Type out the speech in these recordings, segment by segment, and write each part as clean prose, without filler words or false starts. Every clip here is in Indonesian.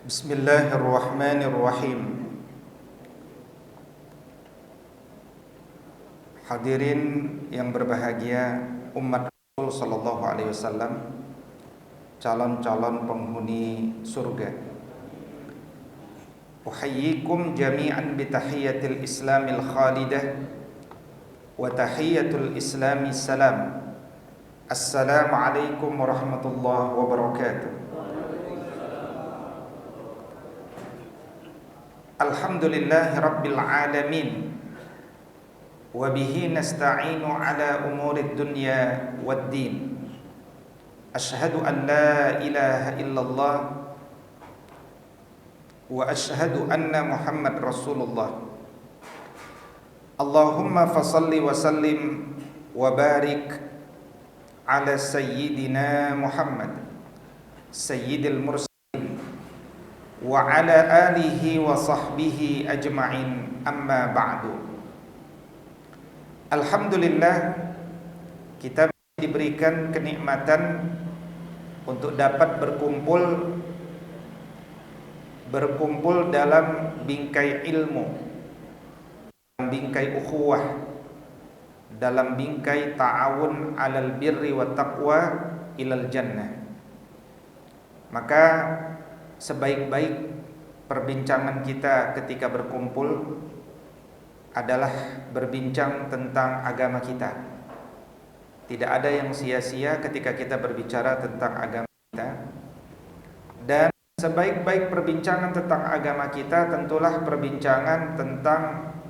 Bismillahirrahmanirrahim. Hadirin yang berbahagia, umat Rasul sallallahu alaihi wasallam, calon-calon penghuni surga. Uhayyikum jami'an bi tahiyyatil islamil khalidah wa tahiyyatul islami salam. Assalamualaikum warahmatullahi wabarakatuh. Alhamdulillahi rabbil alamin, wa bihi nasta'inu ala umurid dunya waddin. Ashhadu an la ilaha illallah wa ashhadu anna Muhammad Rasulullah. Allahumma fasalli wa sallim wa barik ala sayyidina Muhammad sayyidil mursalin wa ala alihi wa sahbihi ajma'in, amma ba'du. Alhamdulillah, kita diberikan kenikmatan untuk dapat berkumpul dalam bingkai ilmu, dalam bingkai ukhuwah, dalam bingkai ta'awun 'alal birri wat taqwa ilal jannah. Maka sebaik-baik perbincangan kita ketika berkumpul adalah berbincang tentang agama kita. Tidak ada yang sia-sia ketika kita berbicara tentang agama kita. Dan sebaik-baik perbincangan tentang agama kita tentulah perbincangan tentang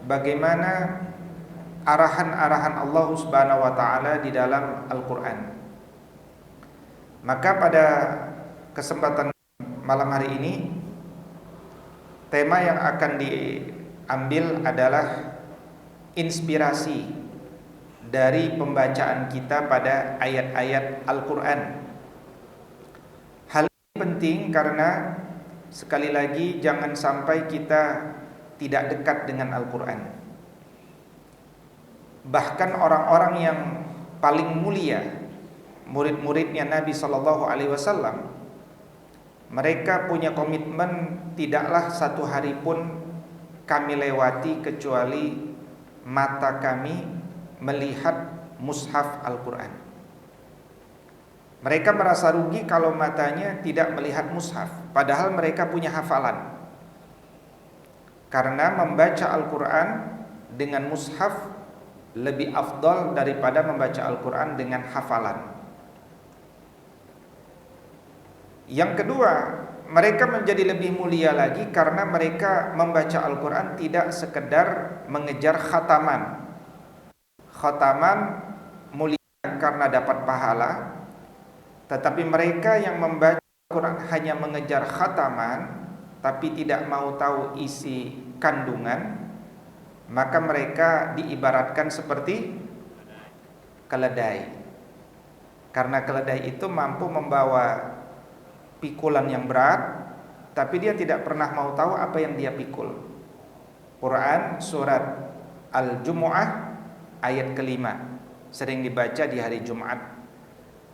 bagaimana arahan-arahan Allah Subhanahu wa taala di dalam Al-Qur'an. Maka pada kesempatan malam hari ini, tema yang akan diambil adalah inspirasi dari pembacaan kita pada ayat-ayat Al-Quran. Hal ini penting karena sekali lagi jangan sampai kita tidak dekat dengan Al-Quran. Bahkan orang-orang yang paling mulia, murid-muridnya Nabi SAW, mereka punya komitmen, tidaklah satu hari pun kami lewati kecuali mata kami melihat mushaf Al-Quran. Mereka merasa rugi kalau matanya tidak melihat mushaf, padahal mereka punya hafalan. Karena membaca Al-Quran dengan mushaf lebih afdal daripada membaca Al-Quran dengan hafalan. Yang kedua, mereka menjadi lebih mulia lagi karena mereka membaca Al-Quran tidak sekedar mengejar khataman. Khataman mulia karena dapat pahala, tetapi mereka yang membaca Al-Quran hanya mengejar khataman tapi tidak mau tahu isi kandungan, maka mereka diibaratkan seperti keledai. Karena keledai itu mampu membawa pikulan yang berat, tapi dia tidak pernah mau tahu apa yang dia pikul. Quran surat Al-Jumu'ah ayat kelima, sering dibaca di hari Jumat.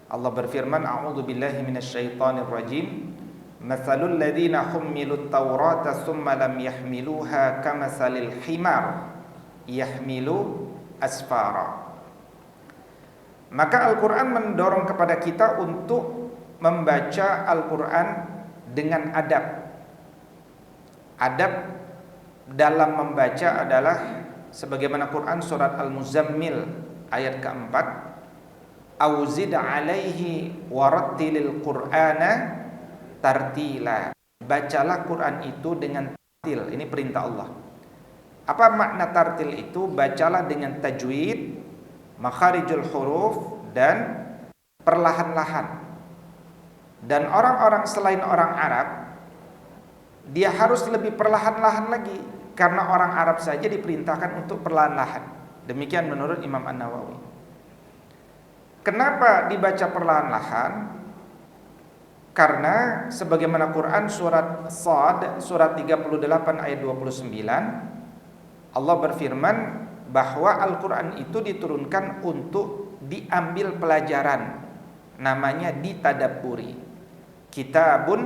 Allah berfirman, A'udzu billahi minasyaitonir rajim. Matsalul ladzina hummilut taurata tsumma lam yahmiluha kamatsalil himar yahmilu asfara. Maka Al-Quran mendorong kepada kita untuk membaca Al-Quran dengan adab. Adab dalam membaca adalah sebagaimana Quran surat Al-Muzammil ayat keempat, Auzid alaihi warattilil Qur'ana tartila. Bacalah Quran itu dengan tartil. Ini perintah Allah. Apa makna tartil itu? Bacalah dengan tajwid, makharijul huruf, dan perlahan-lahan. Dan orang-orang selain orang Arab, dia harus lebih perlahan-lahan lagi, karena orang Arab saja diperintahkan untuk perlahan-lahan. Demikian menurut Imam An-Nawawi. Kenapa dibaca perlahan-lahan? Karena sebagaimana Quran surat Shad surat 38 ayat 29, Allah berfirman bahwa Al-Quran itu diturunkan untuk diambil pelajaran, namanya ditadabburi. Kitabun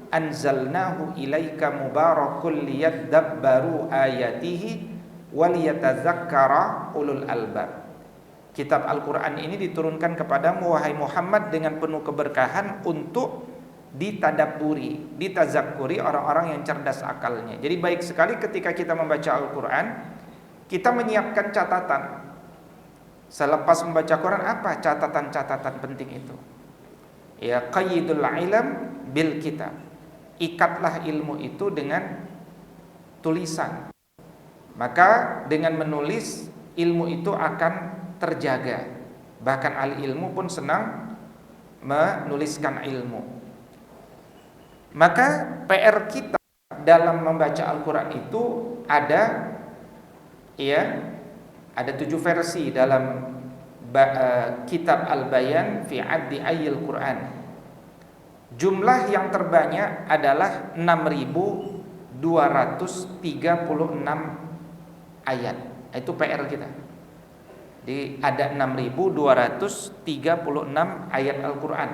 anzalnahu ilaika mubarakul liyadabbaru ayatihi waliyatadzakkara ulul albab. Kitab Al-Quran ini diturunkan kepadamu wahai Muhammad dengan penuh keberkahan untuk ditadabburi, ditazakkuri orang-orang yang cerdas akalnya. Jadi baik sekali ketika kita membaca Al-Quran, kita menyiapkan catatan. Selepas membaca Quran, apa catatan-catatan penting itu? Ya, qayyidul ilm bil kitab. Ikatlah ilmu itu dengan tulisan. Maka dengan menulis, ilmu itu akan terjaga. Bahkan ahli ilmu pun senang menuliskan ilmu. Maka PR kita dalam membaca Al-Quran itu ada 7 versi dalam kitab Al-Bayan fi addi ayil Quran. Jumlah yang terbanyak adalah 6.236 ayat. Itu PR kita. Jadi ada 6.236 ayat Al-Quran.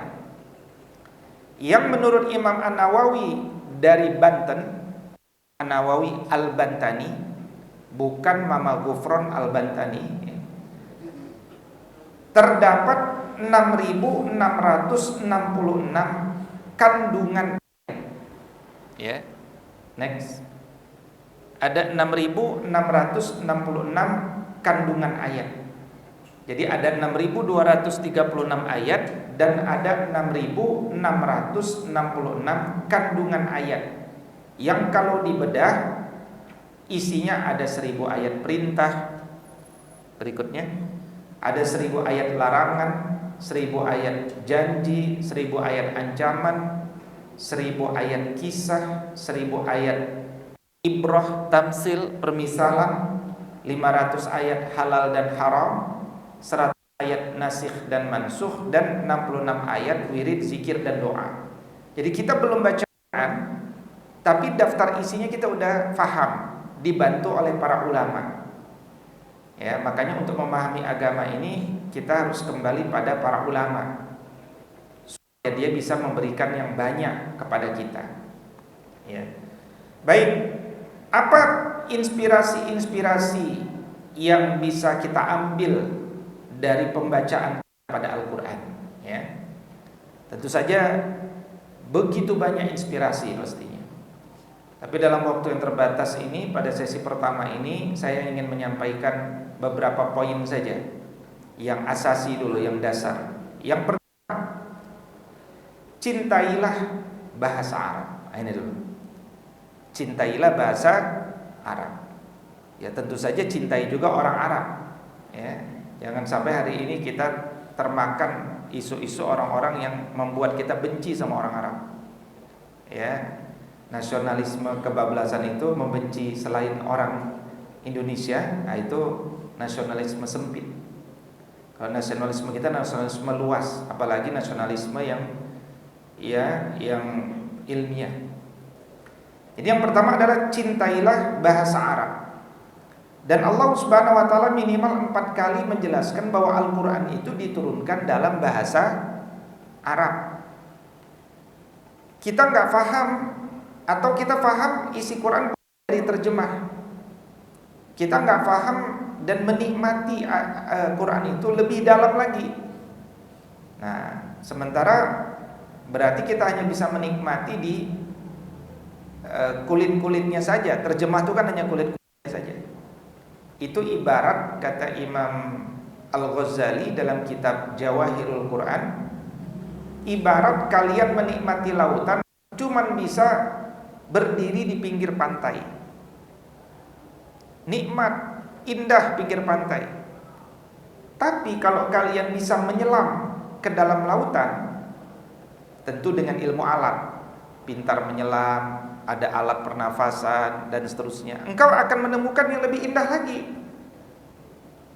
Yang menurut Imam An-Nawawi dari Banten, An-Nawawi Al-Bantani, bukan Mama Gufron Al-Bantani, terdapat 6.666 kandungan. Ya, next. Ada 6.666 kandungan ayat. Jadi ada 6.236 ayat dan ada 6.666 kandungan ayat. Yang kalau dibedah isinya ada 1.000 ayat perintah. Berikutnya ada 1.000 ayat larangan, 1.000 ayat janji, 1.000 ayat ancaman, 1.000 ayat kisah, 1.000 ayat ibrah, tamsil, permisalan, 500 ayat halal dan haram, 100 ayat nasikh dan mansukh, dan 66 ayat wirid, zikir dan doa. Jadi kita belum baca Quran, tapi daftar isinya kita udah faham, dibantu oleh para ulama. Ya, makanya untuk memahami agama ini kita harus kembali pada para ulama supaya dia bisa memberikan yang banyak kepada kita. Ya. Baik, apa inspirasi-inspirasi yang bisa kita ambil dari pembacaan pada Al-Quran? Ya, tentu saja begitu banyak inspirasi pastinya. Tapi dalam waktu yang terbatas ini, pada sesi pertama ini saya ingin menyampaikan beberapa poin saja, yang asasi dulu, yang dasar. Yang pertama, cintailah bahasa Arab. Ini dulu, cintailah bahasa Arab. Ya, tentu saja cintai juga orang Arab. Ya, jangan sampai hari ini kita termakan isu-isu orang-orang yang membuat kita benci sama orang Arab. Ya, nasionalisme kebablasan itu membenci selain orang Indonesia. Nah, itu nasionalisme sempit. Kalau nasionalisme kita nasionalisme luas, apalagi nasionalisme yang ilmiah. Jadi yang pertama adalah cintailah bahasa Arab. Dan Allah Subhanahu wa taala minimal 4 kali menjelaskan bahwa Al-Qur'an itu diturunkan dalam bahasa Arab. Kita nggak paham, atau kita paham isi Quran dari terjemah. Kita nggak paham dan menikmati Quran itu lebih dalam lagi. Nah, sementara berarti kita hanya bisa menikmati di kulit-kulitnya saja. Terjemah itu kan hanya kulit-kulitnya saja. Itu ibarat, kata Imam Al-Ghazali dalam kitab Jawahirul Quran, ibarat kalian menikmati lautan cuman bisa berdiri di pinggir pantai. Nikmat, indah pinggir pantai. Tapi kalau kalian bisa menyelam ke dalam lautan, tentu dengan ilmu alat, pintar menyelam, ada alat pernafasan dan seterusnya, engkau akan menemukan yang lebih indah lagi,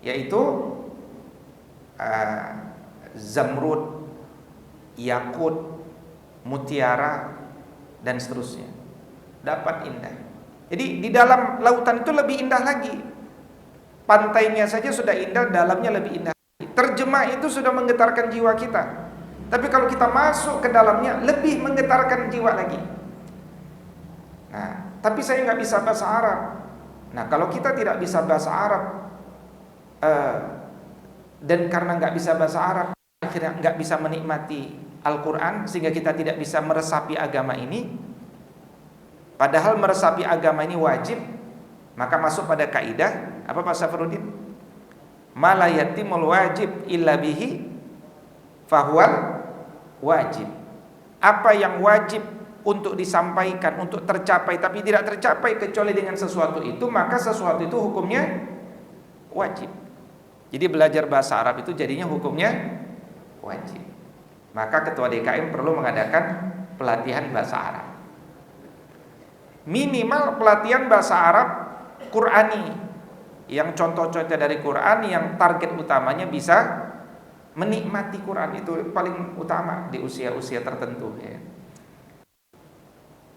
yaitu zamrud, yakut, mutiara dan seterusnya. Dapat indah. Jadi di dalam lautan itu lebih indah lagi. Pantainya saja sudah indah, dalamnya lebih indah. Terjemah itu sudah menggetarkan jiwa kita. Tapi kalau kita masuk ke dalamnya, lebih menggetarkan jiwa lagi. Nah, tapi saya nggak bisa bahasa Arab. Nah, kalau kita tidak bisa bahasa Arab, dan karena nggak bisa bahasa Arab, akhirnya nggak bisa menikmati Al-Quran, sehingga kita tidak bisa meresapi agama ini. Padahal meresapi agama ini wajib, maka masuk pada kaidah apa Pak Safruddin? Ma la yatimul wajib illa bihi fahuwal wajib. Apa yang wajib untuk disampaikan, untuk tercapai tapi tidak tercapai kecuali dengan sesuatu itu, maka sesuatu itu hukumnya wajib. Jadi belajar bahasa Arab itu jadinya hukumnya wajib. Maka ketua DKM perlu mengadakan pelatihan bahasa Arab. Minimal pelatihan bahasa Arab Qur'ani, yang contoh-contoh dari Quran, yang target utamanya bisa menikmati Quran, itu paling utama di usia-usia tertentu ya.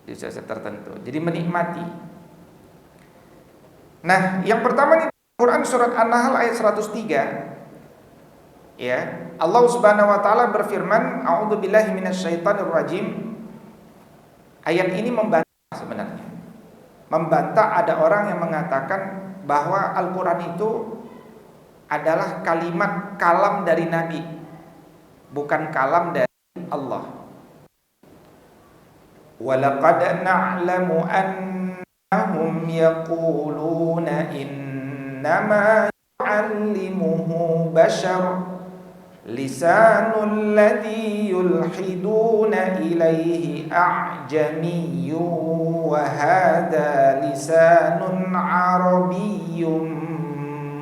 Di usia-usia tertentu. Jadi menikmati. Nah, yang pertama nih Quran surat An-Nahl ayat 103. Ya, Allah Subhanahu wa taala berfirman, a'udzubillahi minasyaitonirrajim. Ayat ini membantah sebenarnya. Membantah ada orang yang mengatakan bahwa Al-Quran itu adalah kalimat kalam dari Nabi, bukan kalam dari Allah. Walaqad na'lamu annahum yaquluna innama yu'allimuhu bashar lisanul ladzi yulhiduna ilaihi a'jamiyyun wa hadza lisanun arabiyyun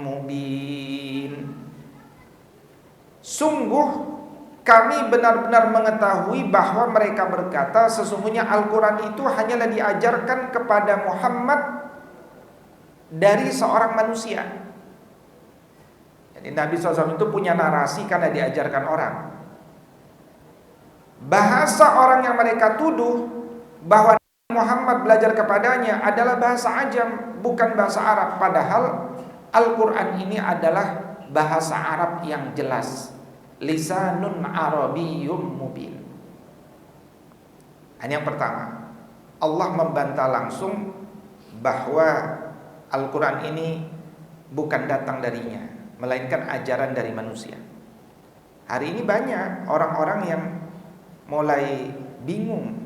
mubin. Sungguh kami benar-benar mengetahui bahwa mereka berkata sesungguhnya Al-Quran itu hanyalah diajarkan kepada Muhammad dari seorang manusia. Jadi Nabi SAW itu punya narasi karena diajarkan orang. Bahasa orang yang mereka tuduh bahwa Muhammad belajar kepadanya adalah bahasa Ajam, bukan bahasa Arab. Padahal Al-Quran ini adalah bahasa Arab yang jelas. Lisanun arabiyyum mubin. Ini yang pertama. Allah membantah langsung bahwa Al-Quran ini bukan datang darinya, melainkan ajaran dari manusia. Hari ini banyak orang-orang yang mulai bingung.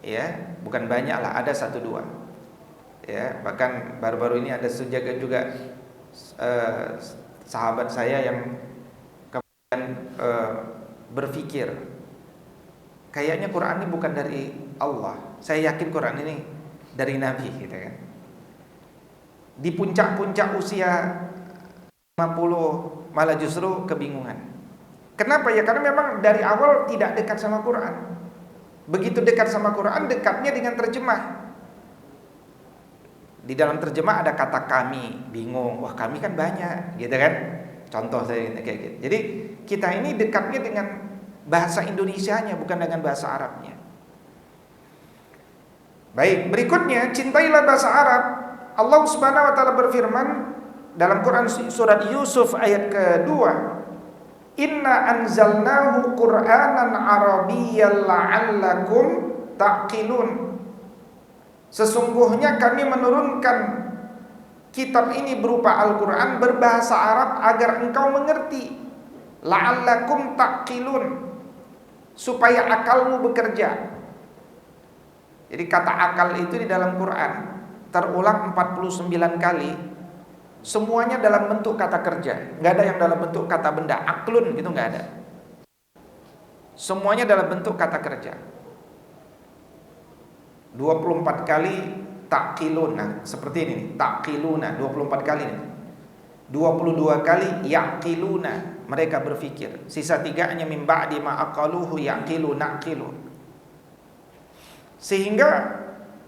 Ya, bukan banyak lah, ada satu dua. Ya, bahkan baru-baru ini ada juga sahabat saya yang berpikir kayaknya Quran ini bukan dari Allah. Saya yakin Quran ini dari Nabi gitu kan. Di puncak-puncak usia 50 malah justru kebingungan. Kenapa ya? Karena memang dari awal tidak dekat sama Quran. Begitu dekat sama Quran, dekatnya dengan terjemah. Di dalam terjemah ada kata kami, bingung. Wah, kami kan banyak gitu kan. Contoh saya kayak gitu. Jadi kita ini dekatnya dengan bahasa Indonesianya, bukan dengan bahasa Arabnya. Baik, berikutnya cintailah bahasa Arab. Allah Subhanahu wa taala berfirman dalam Quran surat Yusuf ayat kedua, Inna anzalnahu Qur'anan Arabiyyan la'allakum ta'qilun. Sesungguhnya kami menurunkan kitab ini berupa Al-Quran berbahasa Arab agar engkau mengerti. La'allakum ta'qilun, supaya akalmu bekerja. Jadi kata akal itu di dalam Quran terulang 49 kali. Semuanya dalam bentuk kata kerja, nggak ada yang dalam bentuk kata benda. Aklun gitu nggak ada. Semuanya dalam bentuk kata kerja. 24 kali taqilun. Nah, seperti ini nih, taqiluna 24 kali nih. 22 kali yaqiluna, mereka berpikir. Sisa 3-nya min ba'di ma aqaluhu yaqilu naqilu. Sehingga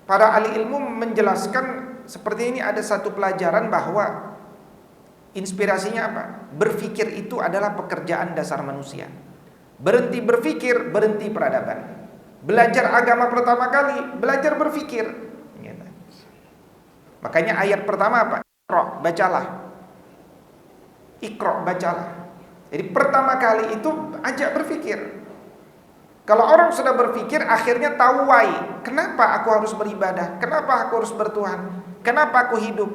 para ahli ilmu menjelaskan seperti ini, ada satu pelajaran bahwa inspirasinya apa? Berpikir itu adalah pekerjaan dasar manusia. Berhenti berpikir, berhenti peradaban. Belajar agama pertama kali, belajar berpikir. Makanya ayat pertama apa? Iqra, bacalah. Iqra, bacalah. Jadi pertama kali itu ajak berpikir. Kalau orang sudah berpikir, akhirnya tahu why. Kenapa aku harus beribadah? Kenapa aku harus bertuhan? Kenapa aku hidup?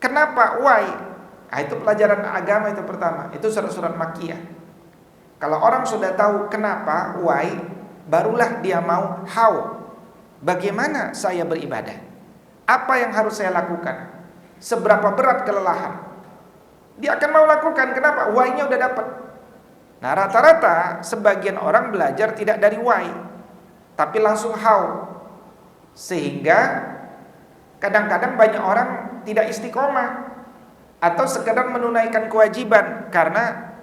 Kenapa? Why? Nah, itu pelajaran agama itu pertama. Itu surat-surat Makkiyah. Kalau orang sudah tahu kenapa, why, barulah dia mau how. Bagaimana saya beribadah? Apa yang harus saya lakukan? Seberapa berat kelelahan? Dia akan mau lakukan. Kenapa? Why-nya udah dapat. Nah, rata-rata sebagian orang belajar tidak dari why, tapi langsung how. Sehingga kadang-kadang banyak orang tidak istiqomah atau sekedar menunaikan kewajiban karena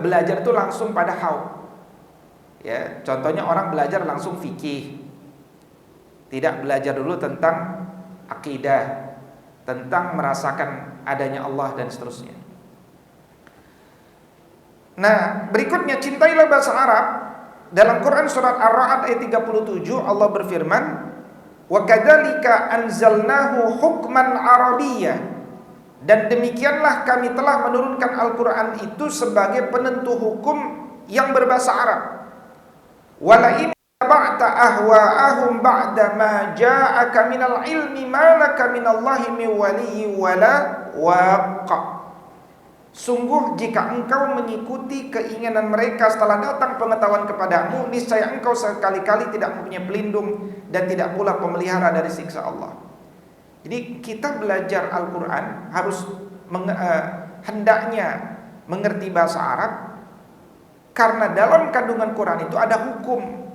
belajar itu langsung pada how. Ya, contohnya orang belajar langsung fikih. Tidak belajar dulu tentang akidah, tentang merasakan adanya Allah dan seterusnya. Nah, berikutnya cintailah bahasa Arab. Dalam Quran surat Ar-Ra'd ayat 37 Allah berfirman, "Wa kadzalika anzalnahu hukman arabiyyah." Dan demikianlah kami telah menurunkan Al-Qur'an itu sebagai penentu hukum yang berbahasa Arab. Wala in ba'ta ahwa'ahum ba'da ma ja'aka minal ilmi ma laka minallahi min waliyyin wala waq. Sungguh jika engkau mengikuti keinginan mereka setelah datang pengetahuan kepadamu, niscaya engkau sekali-kali tidak mempunyai pelindung dan tidak pula pemelihara dari siksa Allah. Jadi kita belajar Al-Quran harus hendaknya mengerti bahasa Arab, karena dalam kandungan Quran itu ada hukum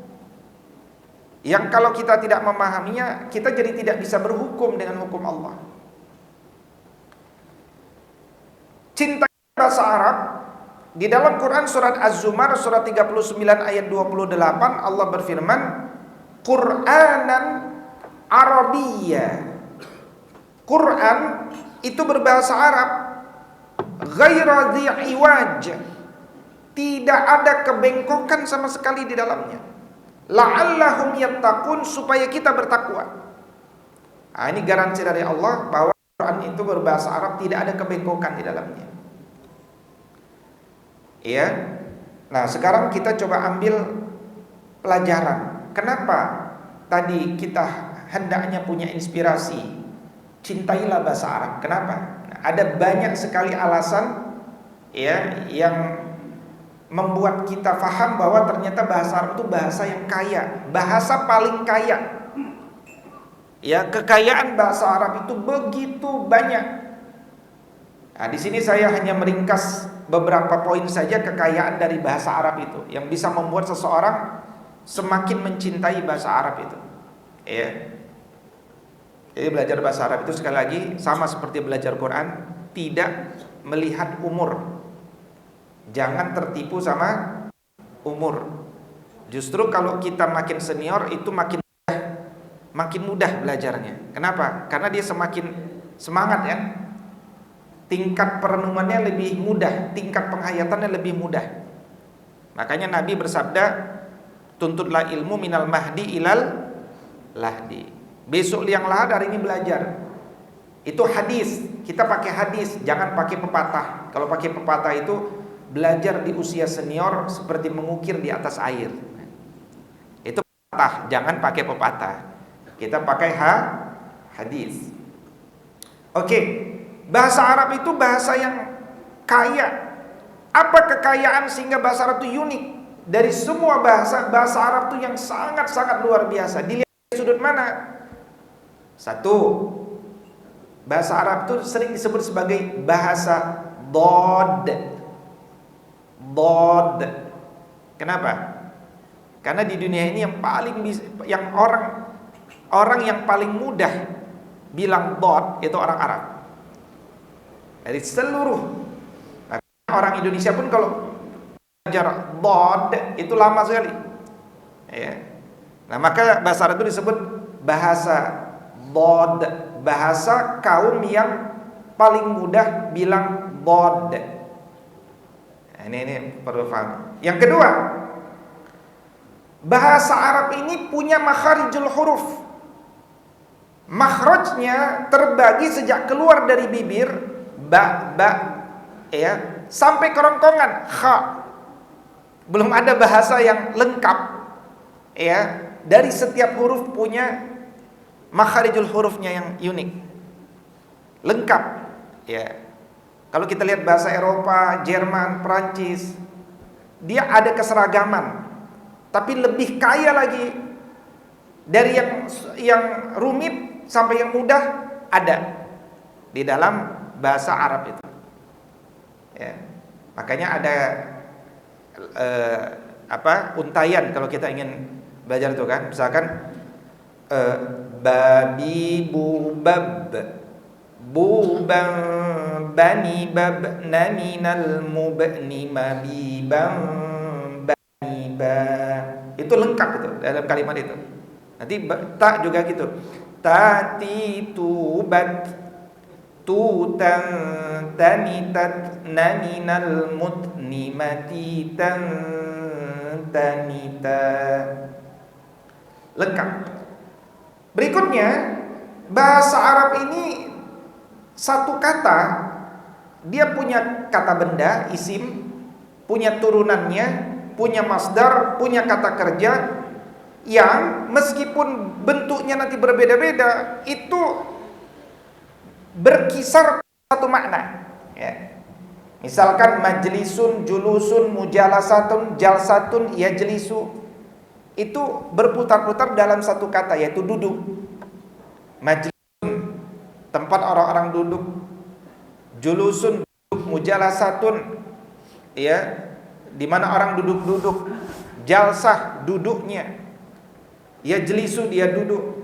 yang kalau kita tidak memahaminya, kita jadi tidak bisa berhukum dengan hukum Allah. Cinta bahasa Arab di dalam Quran surat Az-Zumar surat 39 ayat 28 Allah berfirman, Qur'anan Arabiyya. Quran itu berbahasa Arab, ghaira dhi iwaj, tidak ada kebengkokan sama sekali di dalamnya. La'allahum yattaqun, supaya kita bertakwa. Nah, ini garansi dari Allah bahwa Quran itu berbahasa Arab, tidak ada kebengkokan di dalamnya. Ya. Nah, sekarang kita coba ambil pelajaran. Kenapa tadi kita hendaknya punya inspirasi? Cintailah bahasa Arab. Kenapa? Nah, ada banyak sekali alasan ya yang membuat kita faham bahwa ternyata bahasa Arab itu bahasa yang kaya, bahasa paling kaya. Ya, kekayaan bahasa Arab itu begitu banyak. Nah, di sini saya hanya meringkas beberapa poin saja kekayaan dari bahasa Arab itu yang bisa membuat seseorang semakin mencintai bahasa Arab itu. Ya. Jadi belajar bahasa Arab itu sekali lagi sama seperti belajar Quran, tidak melihat umur. Jangan tertipu sama umur. Justru kalau kita makin senior itu makin mudah belajarnya. Kenapa? Karena dia semakin semangat ya. Tingkat perenungannya lebih mudah, tingkat penghayatannya lebih mudah. Makanya Nabi bersabda, tuntutlah ilmu minal mahdi ilal lahdi. Besok liang lahat, hari ini belajar. Itu hadis, kita pakai hadis, jangan pakai pepatah. Kalau pakai pepatah itu belajar di usia senior seperti mengukir di atas air. Itu pepatah, jangan pakai pepatah. Kita pakai hadis. Oke. Bahasa Arab itu bahasa yang kaya. Apa kekayaan sehingga bahasa Arab itu unik? Dari semua bahasa Arab itu yang sangat-sangat luar biasa. Dilihat dari sudut mana? Satu, bahasa Arab itu sering disebut sebagai bahasa Dod. Kenapa? Karena di dunia ini yang orang yang paling mudah bilang Dod itu orang Arab. Dari seluruh orang Indonesia pun kalau belajar Dod itu lama sekali. Ya. Nah, maka bahasa Arab itu disebut bahasa Dod, bahasa kaum yang paling mudah bilang Dod. Nah, ini perlu paham. Yang kedua, bahasa Arab ini punya makharijul huruf. Makhrajnya terbagi sejak keluar dari bibir, ba, ya, sampai kerongkongan, kha. Belum ada bahasa yang lengkap, ya, dari setiap huruf punya makharijul hurufnya yang unik, lengkap, ya. Kalau kita lihat bahasa Eropa, Jerman, Prancis, dia ada keseragaman, tapi lebih kaya lagi dari yang rumit sampai yang mudah ada di dalam bahasa Arab itu. Ya. Makanya ada untayan kalau kita ingin belajar itu kan, misalkan babi bubab buban bani bab naminal mubni mabiban bani ba, itu lengkap itu dalam kalimat itu. Nanti tak juga gitu, tati tubat tutan tanitat naminal mutni matitan tanita, lengkap. Berikutnya, bahasa Arab ini satu kata dia punya kata benda, isim, punya turunannya, punya masdar, punya kata kerja yang meskipun bentuknya nanti berbeda-beda itu berkisar satu makna, ya. Misalkan majlisun, julusun, mujalasatun, jalsatun, yajlisu, itu berputar-putar dalam satu kata, yaitu duduk. Majlisun, tempat orang-orang duduk. Julusun, duduk. Mujalasatun, ya, di mana orang duduk-duduk. Jalsah, duduknya. Yajlisu, dia duduk.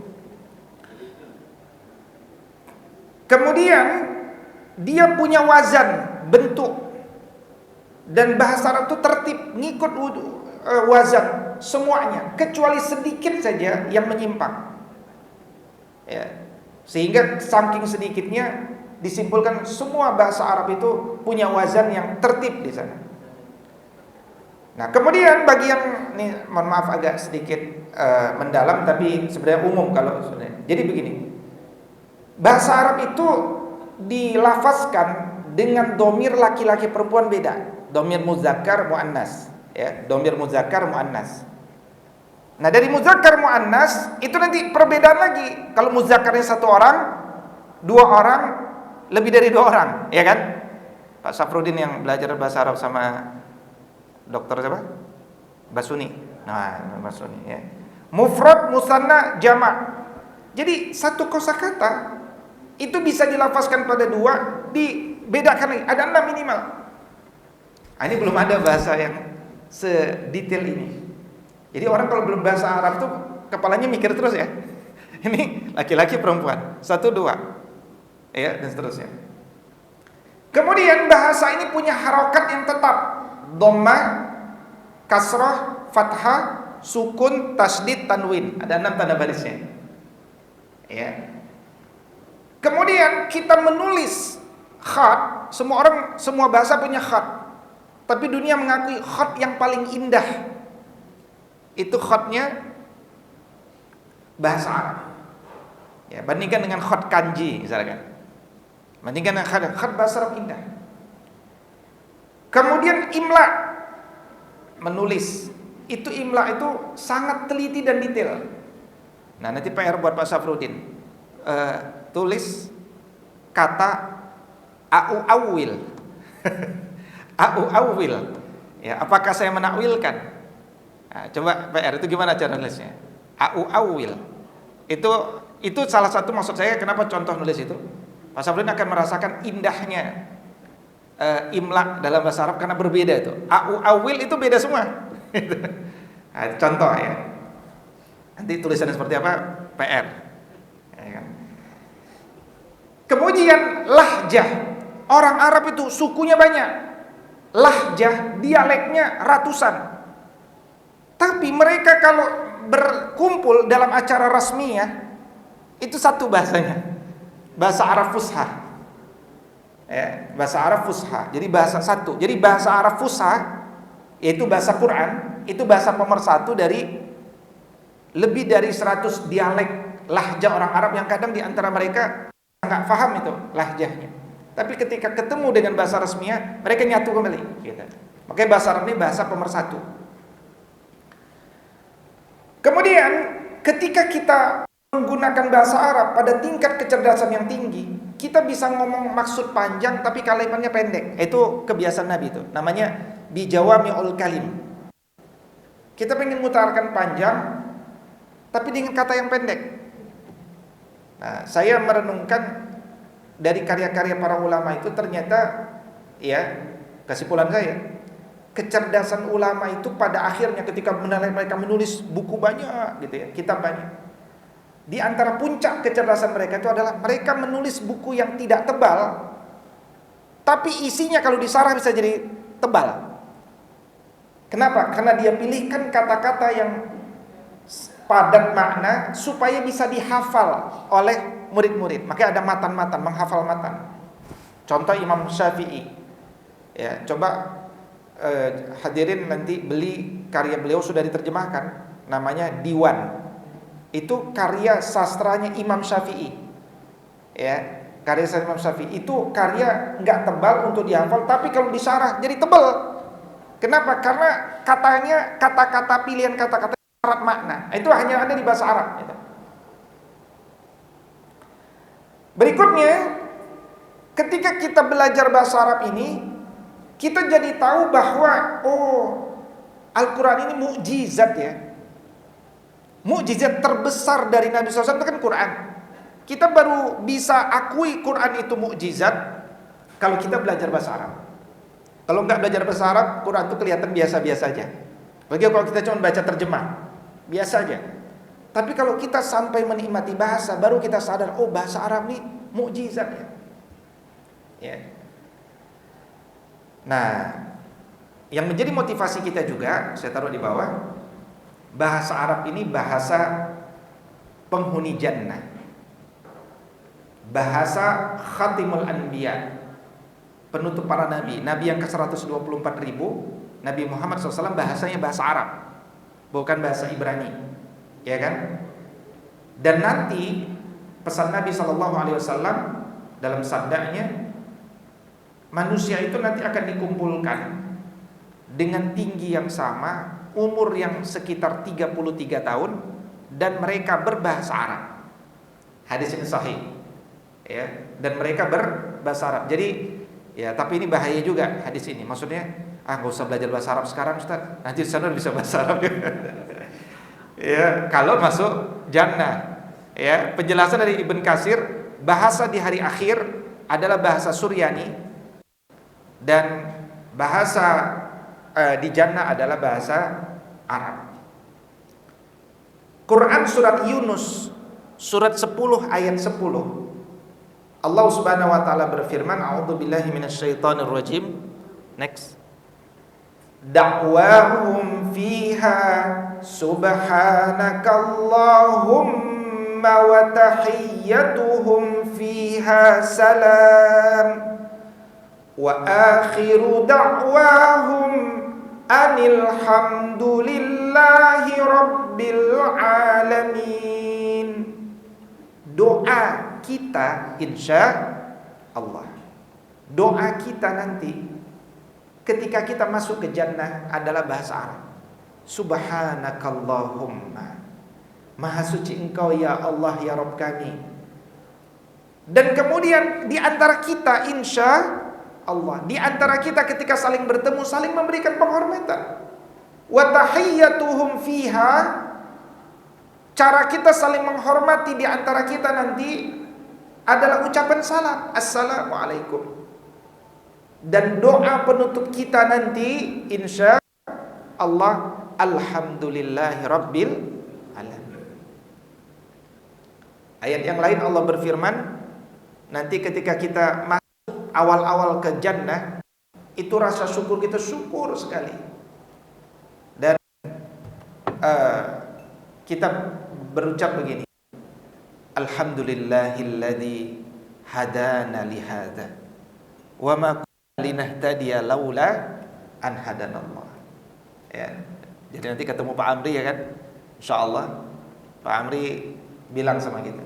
Kemudian dia punya wazan, bentuk, dan bahasa Arab itu tertib, ngikut wazan semuanya, kecuali sedikit saja yang menyimpang, ya. Sehingga saking sedikitnya disimpulkan semua bahasa Arab itu punya wazan yang tertib di sana. Nah, kemudian bagi yang ini, mohon maaf agak sedikit mendalam, tapi sebenarnya umum kalau sebenarnya. Jadi begini, bahasa Arab itu dilafazkan dengan domir laki-laki perempuan beda, domir muzakkar muannas, ya, domir muzakkar muannas. Nah, dari muzakkar muannas itu nanti perbedaan lagi. Kalau muzakkarnya satu orang, dua orang, lebih dari dua orang, ya kan? Pak Safrudin yang belajar bahasa Arab sama dokter siapa? Basuni. Nah, Basuni, ya. Mufrad, musanna, jamak. Jadi satu kosakata itu bisa dilafazkan pada dua, dibedakan lagi, ada 6 minimal. Nah, ini belum ada bahasa yang sedetail ini. Jadi orang kalau belum bahasa Arab tuh kepalanya mikir terus, ya. Ini laki-laki perempuan, 1, 2, ya, dan seterusnya. Kemudian bahasa ini punya harokat yang tetap, dhammah, kasrah, fathah, sukun, tasdid, tanwin. Ada 6 tanda barisnya, ya. Kemudian kita menulis khat, semua bahasa punya khat. Tapi dunia mengakui khat yang paling indah itu khatnya bahasa Arab. Ya, bandingkan dengan khat kanji misalkan. Bandingkan dengan khat bahasa Arab indah. Kemudian imla, menulis. Itu imla itu sangat teliti dan detail. Nah, nanti PR buat Pak Safrudin. Tulis kata au-awil. Au-awil. Ya, apakah saya menakwilkan? Nah, coba PR itu gimana cara nulisnya? Au-awil. Itu salah satu maksud saya kenapa contoh nulis itu. Pak Safrudin akan merasakan indahnya imla dalam bahasa Arab karena berbeda itu. Au-awil itu beda semua. Nah, contoh, ya. Nanti tulisannya seperti apa? PR. Ya kan? Kemudian lahjah, orang Arab itu sukunya banyak, lahjah dialeknya ratusan. Tapi mereka kalau berkumpul dalam acara rasmiyah itu satu bahasanya, bahasa Arab Fusha, ya, bahasa Arab Fusha. Jadi bahasa satu. Jadi bahasa Arab Fusha yaitu bahasa Quran itu bahasa pemersatu dari lebih dari 100 dialek lahjah orang Arab yang kadang di antara mereka nggak paham itu lahjahnya, tapi ketika ketemu dengan bahasa resminya mereka nyatu kembali, gitu. Makanya bahasa Arab ini bahasa pemersatu. Kemudian ketika kita menggunakan bahasa Arab pada tingkat kecerdasan yang tinggi, kita bisa ngomong maksud panjang tapi kalimatnya pendek. Itu kebiasaan Nabi itu. Namanya bijawami'ul kalim. Kita pengen mengutarakan panjang tapi dengan kata yang pendek. Nah, saya merenungkan dari karya-karya para ulama itu, ternyata ya, kesimpulan saya, kecerdasan ulama itu pada akhirnya ketika mereka menulis buku banyak gitu ya, kitab banyak, di antara puncak kecerdasan mereka itu adalah mereka menulis buku yang tidak tebal, tapi isinya kalau disarah bisa jadi tebal. Kenapa? Karena dia pilihkan kata-kata yang padat makna supaya bisa dihafal oleh murid-murid. Makanya ada matan-matan, menghafal matan. Contoh Imam Syafi'i. Ya, coba hadirin nanti beli karya beliau, sudah diterjemahkan, namanya Diwan. Itu karya sastranya Imam Syafi'i. Ya, karya sastra Imam Syafi'i itu karya enggak tebal untuk dihafal, tapi kalau disarah jadi tebal. Kenapa? Karena katanya kata-kata, pilihan kata-kata syarat makna. Itu hanya ada di bahasa Arab gitu. Berikutnya, ketika kita belajar bahasa Arab ini, kita jadi tahu bahwa Al-Quran ini mukjizat ya. Mukjizat terbesar dari Nabi SAW itu kan Quran. Kita baru bisa akui Quran itu mukjizat kalau kita belajar bahasa Arab. Kalau nggak belajar bahasa Arab, Quran itu kelihatan biasa-biasa aja. Bagi kalau kita cuma baca terjemah, biasa aja. Tapi kalau kita sampai menikmati bahasa, baru kita sadar, oh bahasa Arab ini mukjizat ya. Ya. Nah, yang menjadi motivasi kita juga, saya taruh di bawah, bahasa Arab ini bahasa penghuni jannah, bahasa khatimul anbiya, penutup para nabi. Nabi yang ke-124.000, Nabi Muhammad SAW bahasanya bahasa Arab, bukan bahasa Ibrani, ya kan? Dan nanti pesan Nabi SAW dalam sabdanya, manusia itu nanti akan dikumpulkan dengan tinggi yang sama, umur yang sekitar 33 tahun, dan mereka berbahasa Arab. Hadis ini sahih, ya. Dan mereka berbahasa Arab. Jadi ya, tapi ini bahaya juga hadis ini. Maksudnya, nggak usah belajar bahasa Arab sekarang, Ustaz. Nanti sana bisa bahasa Arab. Ya, kalau masuk jannah. Ya, penjelasan dari Ibn Katsir, bahasa di hari akhir adalah bahasa Suryani, dan bahasa di jannah adalah bahasa Arab. Quran surat Yunus surat 10 ayat 10. Allah Subhanahu wa taala berfirman, a'udzubillahi minasyaitonir rajim. Next. Da'wahum fiha subhanakallahumma wa tahiyyatuhum fiha salam wa akhiru da'wahum anil hamdulillahi rabbil alamin. Doa kita insya Allah, doa kita nanti ketika kita masuk ke jannah adalah bahasa Arab. Subhanakallahumma, maha suci engkau ya Allah ya Rabb kami. Dan kemudian di antara kita insya Allah, di antara kita ketika saling bertemu, saling memberikan penghormatan. Wa tahiyyatuhum fiha, cara kita saling menghormati di antara kita nanti adalah ucapan salam, assalamualaikum. Dan doa penutup kita nanti insya Allah, alhamdulillahi rabbil alamin. Ayat yang lain Allah berfirman, nanti ketika kita masuk awal-awal ke jannah, itu rasa syukur kita syukur sekali. Dan kita berucap begini, alhamdulillahilladzi hadana lihada wa ma kunna linahtadiya laula an hadanallah. Ya. Jadi nanti ketemu Pak Amri ya kan, insyaallah Pak Amri bilang sama kita,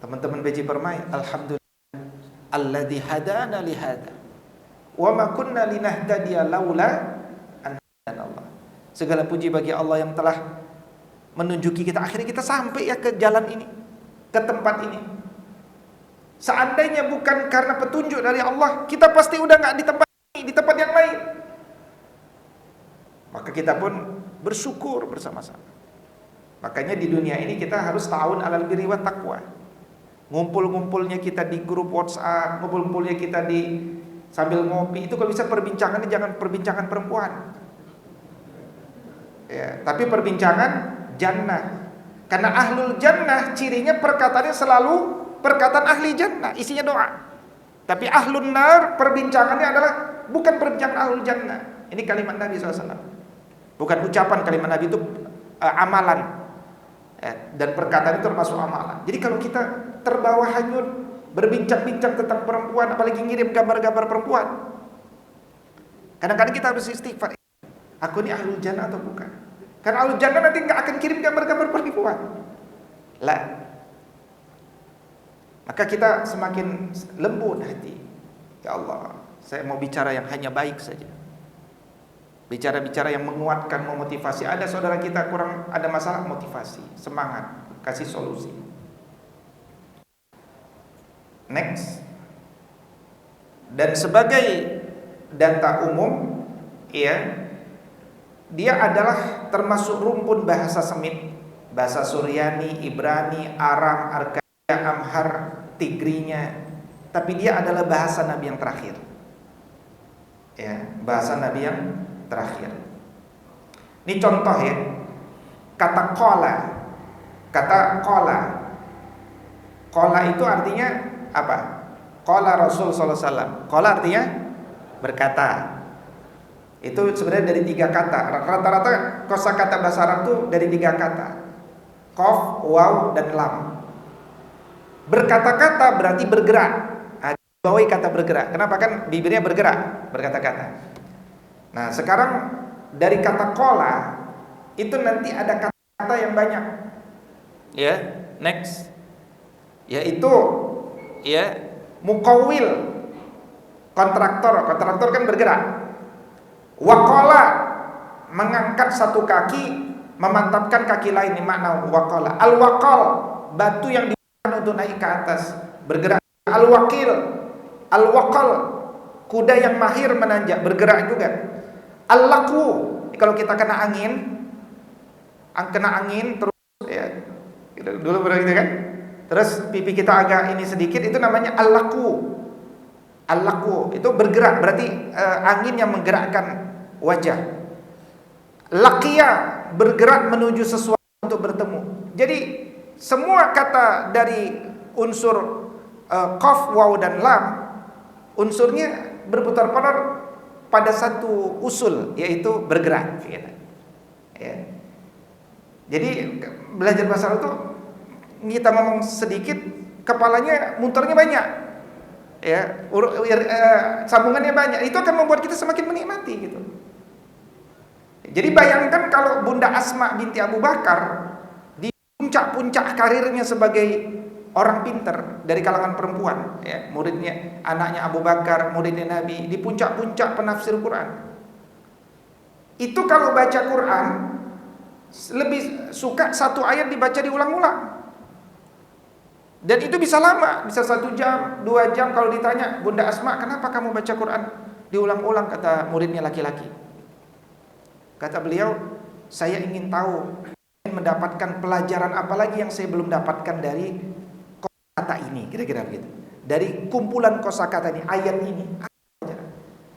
teman-teman BJ Permai, alhamdulillah alladzi hadana lihada Wa ma kunna linahtadiya laula an hadana Allah. Segala puji bagi Allah yang telah menunjuki kita. Akhirnya kita sampai ya ke jalan ini, ke tempat ini. Seandainya bukan karena petunjuk dari Allah, kita pasti udah nggak di tempat ini, di tempat yang lain. Maka kita pun bersyukur bersama-sama. Makanya di dunia ini kita harus ta'awun 'alal birri wat taqwa. Ngumpul-ngumpulnya kita di grup WhatsApp, ngumpul-ngumpulnya kita di sambil ngopi, itu kalau bisa perbincangannya jangan perbincangan perempuan. Ya, tapi perbincangan jannah. Karena ahlul jannah cirinya perkataannya selalu perkataan ahli jannah, isinya doa. Tapi ahlun nar perbincangannya adalah bukan perbincangan ahlul jannah. Ini kalimat Nabi SAW. Bukan ucapan kalimat Nabi itu amalan. Dan perkataan itu termasuk amalan. Jadi kalau kita terbawa hanyut berbincang-bincang tentang perempuan, apalagi ngirim gambar-gambar perempuan, kadang-kadang kita harus istighfar. Aku ini ahlul jannah atau bukan? Karena ahlul jannah nanti nggak akan kirim gambar-gambar perempuan. Lah. Maka kita semakin lembut hati. Ya Allah, saya mau bicara yang hanya baik saja. Bicara-bicara yang menguatkan, memotivasi. Ada saudara kita kurang ada masalah, motivasi, semangat, kasih solusi. Next. Dan sebagai data umum, ya, dia adalah termasuk rumpun bahasa Semit, bahasa Suryani, Ibrani, Aram, Arkadia, Amhar, Tigrinya. Tapi dia adalah bahasa Nabi yang terakhir. Ya, bahasa Nabi yang terakhir. Ini contoh ya. Kata qala. Kata qala. Qala itu artinya apa? Qala Rasul sallallahu alaihi wasallam. Qala artinya berkata. Itu sebenarnya dari 3 kata. Rata-rata kosakata bahasa Arab itu dari 3 kata. Qaf, waw, dan lam. Berkata-kata berarti bergerak. Bawahi kata bergerak. Kenapa? Kan bibirnya bergerak, berkata-kata. Nah, sekarang dari kata qala itu nanti ada kata-kata yang banyak. Ya, next. Yaitu ya, muqawwil. Kontraktor kan bergerak. Waqala, mengangkat satu kaki, memantapkan kaki lain, ini makna waqala. Al-waqal, batu yang digunakan untuk naik ke atas, bergerak. Al-waqil, al-waqal, kuda yang mahir menanjak, bergerak juga. Al-laqu, kalau kita kena angin terus ya, dulu pernah gitu kan? Terus pipi kita agak ini sedikit, itu namanya al-laqu. Al-laqu itu bergerak, berarti angin yang menggerakkan wajah. Laqiya, bergerak menuju sesuatu untuk bertemu. Jadi semua kata dari unsur qaf, waw, dan lam, unsurnya berputar-putar pada satu usul, yaitu bergerak. Ya. Jadi belajar bahasa Arab itu kita ngomong sedikit, kepalanya muternya banyak. Ya, sambungannya banyak. Itu akan membuat kita semakin menikmati gitu. Jadi bayangkan kalau Bunda Asma binti Abu Bakar di puncak-puncak karirnya sebagai orang pinter dari kalangan perempuan, ya, muridnya, anaknya Abu Bakar, muridnya Nabi, di puncak-puncak penafsir Quran. Itu kalau baca Quran lebih suka satu ayat dibaca diulang-ulang. Dan itu bisa lama, bisa 1 jam, 2 jam. Kalau ditanya, Bunda Asma, kenapa kamu baca Quran diulang-ulang, kata muridnya laki-laki. Kata beliau, saya ingin tahu, ingin mendapatkan pelajaran apa lagi yang saya belum dapatkan dari kosakata ini, kira-kira begitu. Dari kumpulan kosakata ini, ayat ini.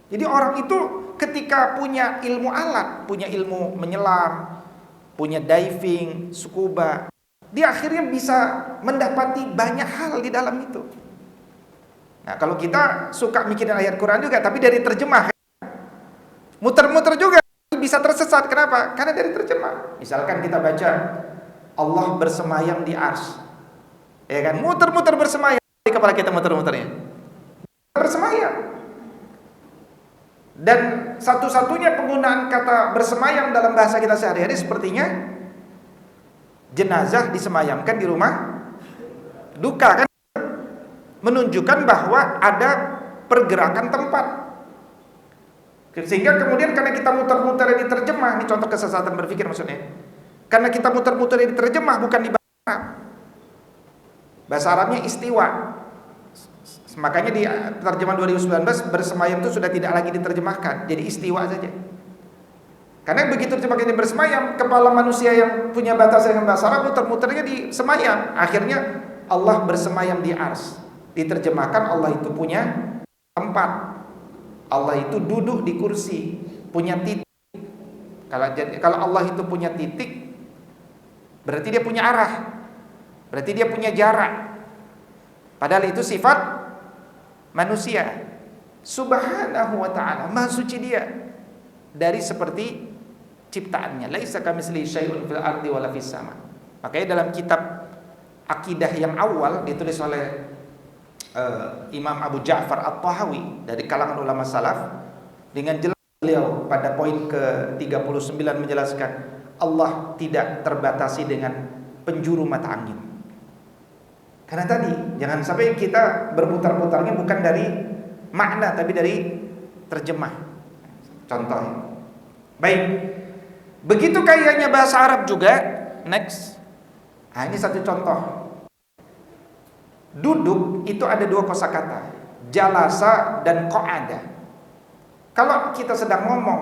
Jadi orang itu ketika punya ilmu alat, punya ilmu menyelam, punya diving, scuba, dia akhirnya bisa mendapati banyak hal di dalam itu. Nah, kalau kita suka mikirin ayat Quran juga, tapi dari terjemah, muter-muter juga bisa tersesat. Kenapa? Karena dari terjemah. Misalkan kita baca Allah bersemayam di arsy, ya kan? Muter-muter bersemayam, di kepala kita muter-muternya. Bersemayam. Dan satu-satunya penggunaan kata bersemayam dalam bahasa kita sehari-hari sepertinya jenazah disemayamkan di rumah duka, kan menunjukkan bahwa ada pergerakan tempat. Sehingga kemudian karena kita muter-muter di terjemah, ini contoh kesesatan berpikir maksudnya. Karena kita muter-muter di terjemah bukan di bahasa Arab. Bahasa Arabnya istiwa. Makanya di terjemahan 2019 bersemayam itu sudah tidak lagi diterjemahkan, jadi istiwa saja. Karena begitu terjemahkan bersemayam, kepala manusia yang punya batasan dengan bahasa Arab muter-muternya di semayam. Akhirnya Allah bersemayam di ars. Diterjemahkan Allah itu punya tempat. Allah itu duduk di kursi, punya titik. Kalau Allah itu punya titik, berarti dia punya arah. Berarti dia punya jarak. Padahal itu sifat manusia. Subhanahu wa ta'ala, maha suci dia dari seperti ciptaannya. Laisa kamitslihi syai'un fil ardi wala fis sama. Makanya dalam kitab akidah yang awal ditulis oleh Imam Abu Ja'far At-Tahawi dari kalangan ulama salaf, dengan jelas beliau pada poin ke-39 menjelaskan Allah tidak terbatasi dengan penjuru mata angin. Karena tadi jangan sampai kita berputar-putarnya bukan dari makna tapi dari terjemah. Contoh. Baik. Begitu kayaknya bahasa Arab juga. Next. Nah, ini satu contoh. Duduk itu ada dua kosakata, jalasa dan qa'ada. Kalau kita sedang ngomong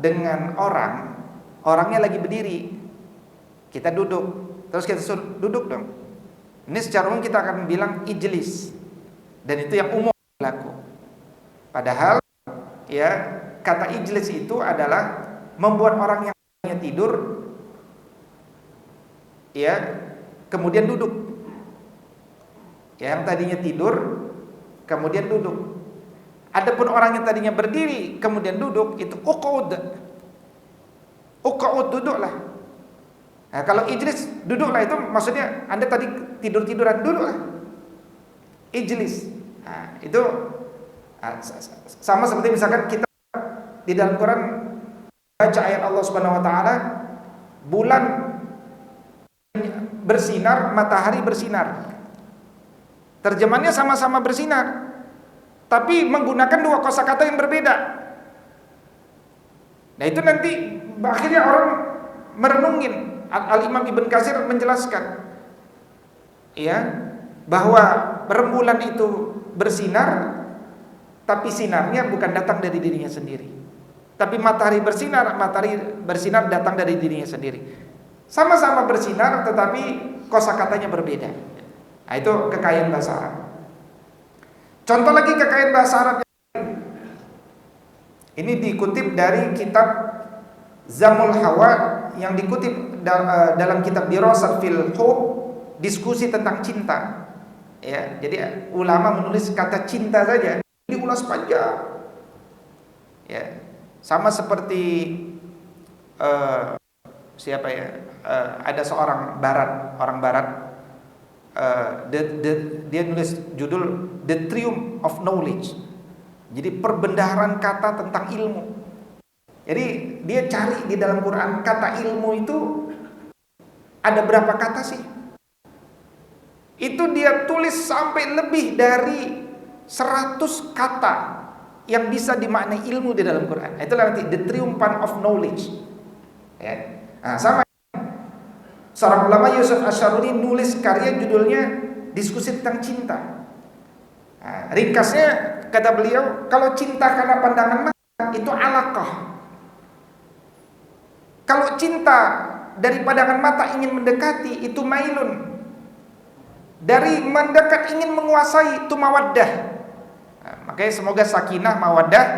dengan orang, orangnya lagi berdiri, kita duduk, terus kita suruh duduk dong. Ini secara umum kita akan bilang ijlis, dan itu yang umum berlaku. Padahal ya kata ijlis itu adalah membuat orang yang tidur ya kemudian duduk. Ya, yang tadinya tidur kemudian duduk. Adapun orang yang tadinya berdiri kemudian duduk itu uqud. Uqud, duduklah. Nah, kalau ijlis duduklah itu maksudnya Anda tadi tidur-tiduran, duduklah. Ijlis. Nah, itu sama seperti misalkan kita di dalam Quran baca ayat Allah Subhanahu wa taala, bulan bersinar, matahari bersinar. Terjemahannya sama-sama bersinar, tapi menggunakan dua kosakata yang berbeda. Nah, itu nanti akhirnya orang merenungin. Al-Imam Ibn Katsir menjelaskan ya bahwa rembulan itu bersinar, tapi sinarnya bukan datang dari dirinya sendiri. Tapi matahari bersinar datang dari dirinya sendiri. Sama-sama bersinar tetapi kosakatanya berbeda. Nah, itu kekayaan bahasa Arab. Contoh lagi kekayaan bahasa Arab. Ini dikutip dari kitab Zamul Hawa yang dikutip dalam kitab Dirasat fil Hub, diskusi tentang cinta. Ya, jadi ulama menulis kata cinta saja diulas panjang. Ya, sama seperti siapa ya? Ada seorang orang barat, dia nulis judul The Triumph of Knowledge. Jadi perbendaharaan kata tentang ilmu. Jadi dia cari di dalam Quran kata ilmu itu ada berapa kata sih? Itu dia tulis sampai lebih dari 100 kata yang bisa dimaknai ilmu di dalam Quran. Itulah nanti The Triumph of Knowledge. Ya. Nah, sama seorang ulama Yusuf Asyaruni nulis karya judulnya Diskusi tentang Cinta. Nah, ringkasnya kata beliau, kalau cinta karena pandangan mata itu alaqah. Kalau cinta dari pandangan mata ingin mendekati itu mailun. Dari mendekat ingin menguasai itu mawaddah. Nah, makanya semoga sakinah, mawaddah,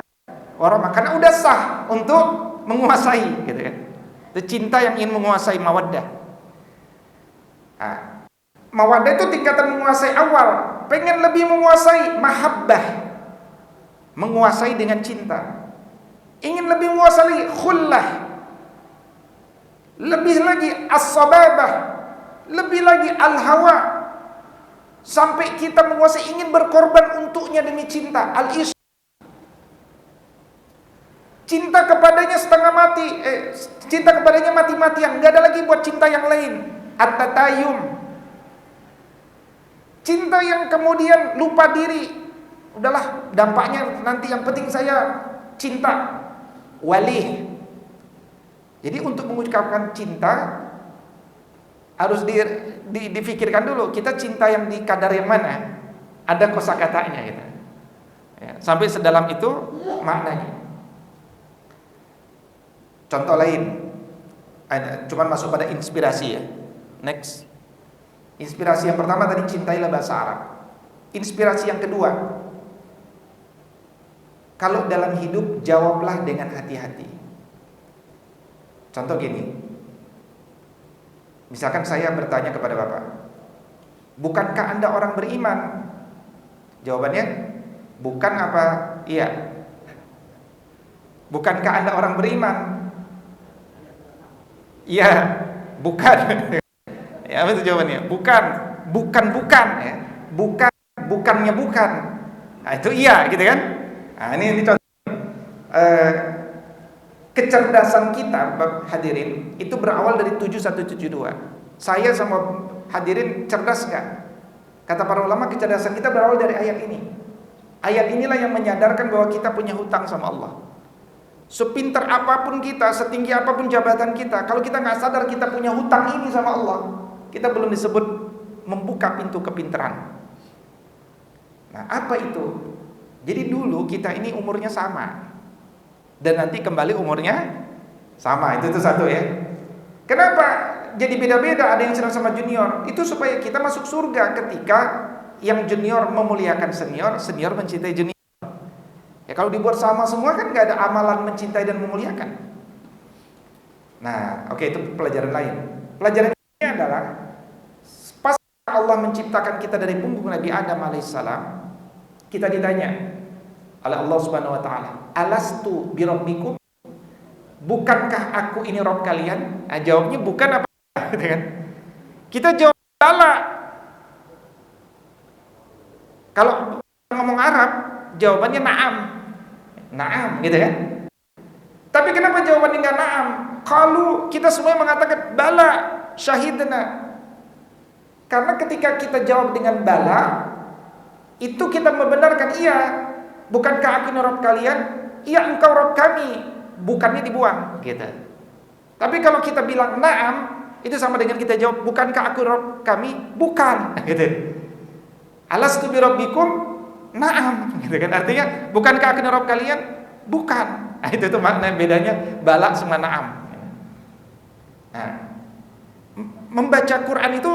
warahmah, karena udah sah untuk menguasai, gitu kan. Itu cinta yang ingin menguasai mawaddah. Nah, mawaddah itu tingkatan menguasai awal, pengen lebih menguasai mahabbah, menguasai dengan cinta. Ingin lebih menguasai khullah, lebih lagi as-sababah, lebih lagi al-hawa, sampai kita menguasai ingin berkorban untuknya demi cinta, al-ish. Cinta kepadanya setengah mati, cinta kepadanya mati-matian, gak ada lagi buat cinta yang lain. At-tatayum, cinta yang kemudian lupa diri, udahlah dampaknya nanti yang penting saya cinta. walih. Jadi untuk mengucapkan cinta harus difikirkan dulu, kita cinta yang di kadar yang mana? Ada kosakatanya gitu. Ya, sampai sedalam itu maknanya. Contoh lain, cuman masuk pada inspirasi ya. Next. Inspirasi yang pertama tadi, cintailah bahasa Arab. Inspirasi yang kedua, kalau dalam hidup jawablah dengan hati-hati. Contoh gini, misalkan saya bertanya kepada Bapak, bukankah Anda orang beriman? Jawabannya, bukan apa? Iya. Bukankah Anda orang beriman? Iya, bukan. Ya, apa itu jawabannya? Bukan ya. Bukannya bukan. Nah, itu iya gitu kan? Nah, ini contoh. Kecerdasan kita, hadirin, itu berawal dari 7172. Saya sama hadirin cerdas enggak? Kata para ulama, kecerdasan kita berawal dari ayat ini. Ayat inilah yang menyadarkan bahwa kita punya hutang sama Allah. Sepintar apapun kita, setinggi apapun jabatan kita, kalau kita nggak sadar kita punya hutang ini sama Allah, kita belum disebut membuka pintu kepintaran. Nah, apa itu? Jadi dulu kita ini umurnya sama, dan nanti kembali umurnya sama. Itu satu ya. Kenapa jadi beda-beda? Ada yang senang sama junior. Itu supaya kita masuk surga ketika yang junior memuliakan senior, senior mencintai junior. Ya kalau dibuat sama semua kan nggak ada amalan mencintai dan memuliakan. Nah, oke, itu pelajaran lain. Pelajaran ini adalah pas Allah menciptakan kita dari punggung Nabi Adam alaihissalam, kita ditanya oleh Allah Subhanahu wa taala, "Alastu birabbikum?" Bukankah aku ini Rabb kalian? Nah, jawabnya bukan apa gitu kan? Kita jawab bala. Kalau ngomong Arab, jawabannya na'am. Na'am gitu kan? Tapi kenapa jawabannya enggak na'am? Kalau kita semua mengatakan bala, syahidna. Karena ketika kita jawab dengan bala, itu kita membenarkan, iya, bukankah aku ini Rabb kalian? Iya, engkau Rabb kami. Bukannya dibuang gitu. Tapi kalau kita bilang na'am, itu sama dengan kita jawab, bukankah aku Rabb kami? Bukan gitu. Alastu birabbikum? Na'am gitu kan. Artinya bukankah aku Rabb kalian? Bukan. Nah, itu makna bedanya bala sama na'am. Nah, membaca Quran itu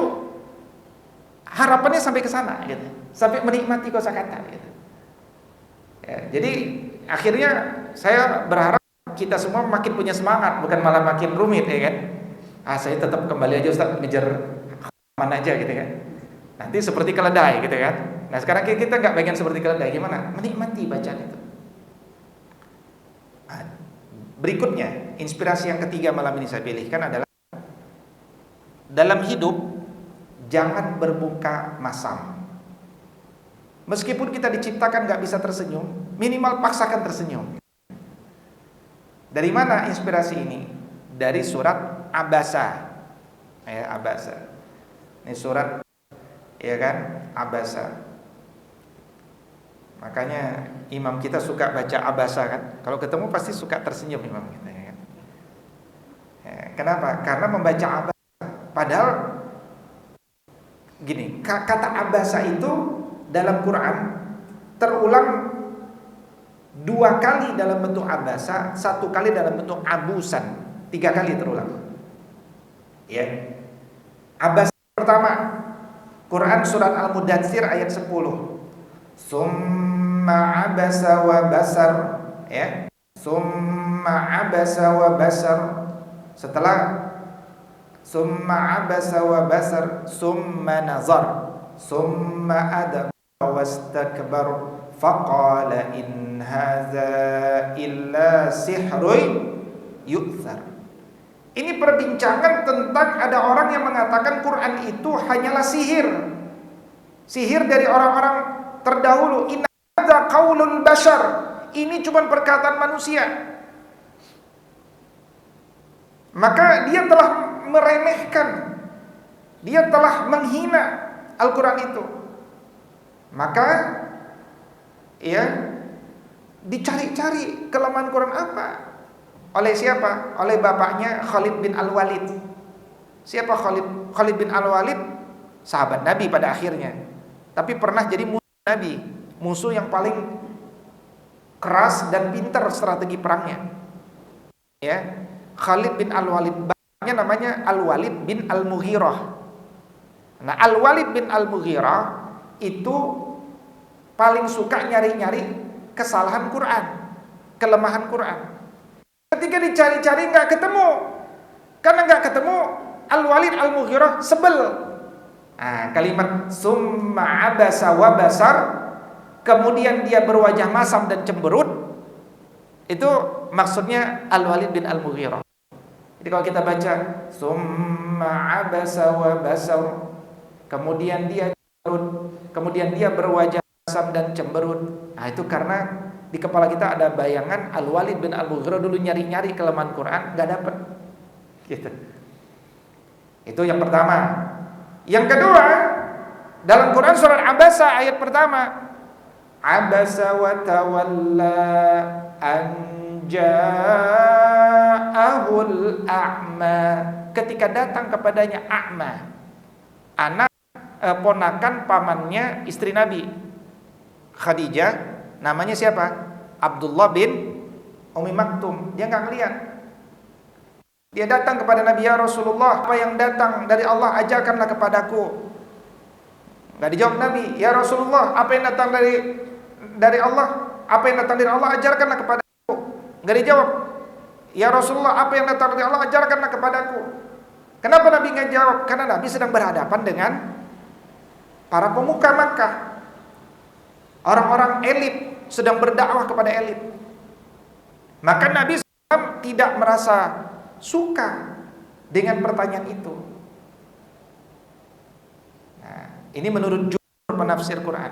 harapannya sampai ke sana gitu. Sampai menikmati kosakata gitu. Ya, jadi akhirnya saya berharap kita semua makin punya semangat, bukan malah makin rumit ya kan. Saya tetap kembali aja Ustaz, ngejar mana aja gitu kan. Nanti seperti keledai gitu kan. Nah, sekarang kita nggak pengen seperti keledai, gimana? Menikmati bacaan itu. Nah, berikutnya, inspirasi yang ketiga malam ini saya pilihkan adalah dalam hidup jangan bermuka masam. Meskipun kita diciptakan nggak bisa tersenyum, minimal paksakan tersenyum. Dari mana inspirasi ini? Dari surat Abasa. Ya, Abasa. Ini surat, ya kan, Abasa. Makanya imam kita suka baca Abasa kan. Kalau ketemu pasti suka tersenyum imam kita ya kan? Ya, kenapa? Karena membaca Abasa. Padahal gini, kata Abasa itu dalam Quran terulang 2 kali dalam bentuk Abasa, 1 kali dalam bentuk abusan, 3 kali terulang. Ya. Abasa pertama, Quran surat Al-Mudaththir ayat 10. Summa abasa wa basar, ya. Summa abasa wa basar. Setelah summa abasa wa basar, summa nazar, summa adaba wastakbar, faqala in hadza illa sihrun yu'thar. Ini perbincangan tentang ada orang yang mengatakan Quran itu hanyalah sihir. Sihir dari orang-orang terdahulu. Inna hadza qaulul bashar. Ini cuma perkataan manusia. Maka dia telah meremehkan, dia telah menghina Al-Quran itu. Maka ya dicari-cari kelemahan Quran apa. Oleh siapa? Oleh bapaknya Khalid bin Al-Walid. Siapa Khalid? Khalid bin Al-Walid sahabat Nabi pada akhirnya, tapi pernah jadi musuh Nabi, musuh yang paling keras dan pintar strategi perangnya. Ya, Khalid bin Al-Walid, bapaknya namanya Al-Walid bin Al-Mughirah. Nah, Al-Walid bin Al-Mughirah itu paling suka nyari-nyari kesalahan Quran, kelemahan Quran. Ketika dicari-cari nggak ketemu, karena nggak ketemu, Al-Walid Al-Mughirah sebel. Nah, kalimat summa abasa wa basar, kemudian dia berwajah masam dan cemberut, itu maksudnya Al-Walid bin Al-Mughirah. Jadi kalau kita baca summa abasa wa basar, kemudian dia cemberut, kemudian dia berwajah masam dan cemberut, nah itu karena di kepala kita ada bayangan Al-Walid bin Al-Mughirah dulu nyari-nyari kelemahan Quran, nggak dapat. Gitu. Itu yang pertama. Yang kedua, dalam Quran surat Abasa ayat pertama, Abasa wa tawalla an ja'ahul a'ma, ketika datang kepadanya a'ma, anak ponakan pamannya istri Nabi Khadijah, namanya siapa? Abdullah bin Umi Maktum. Dia nggak ngelihat. Dia datang kepada Nabi, ya Rasulullah, apa yang datang dari Allah ajarkanlah kepadaku. Nggak dijawab Nabi. Ya Rasulullah, apa yang datang dari Allah, apa yang datang dari Allah ajarkanlah kepadaku. Nggak dijawab. Ya Rasulullah, apa yang datang dari Allah ajarkanlah kepadaku. Kenapa Nabi nggak jawab? Karena Nabi sedang berhadapan dengan para pemuka Makkah, orang-orang elit, sedang berdakwah kepada elit. Maka Nabi SAW tidak merasa suka dengan pertanyaan itu. Nah, ini menurut jumhur penafsir Quran.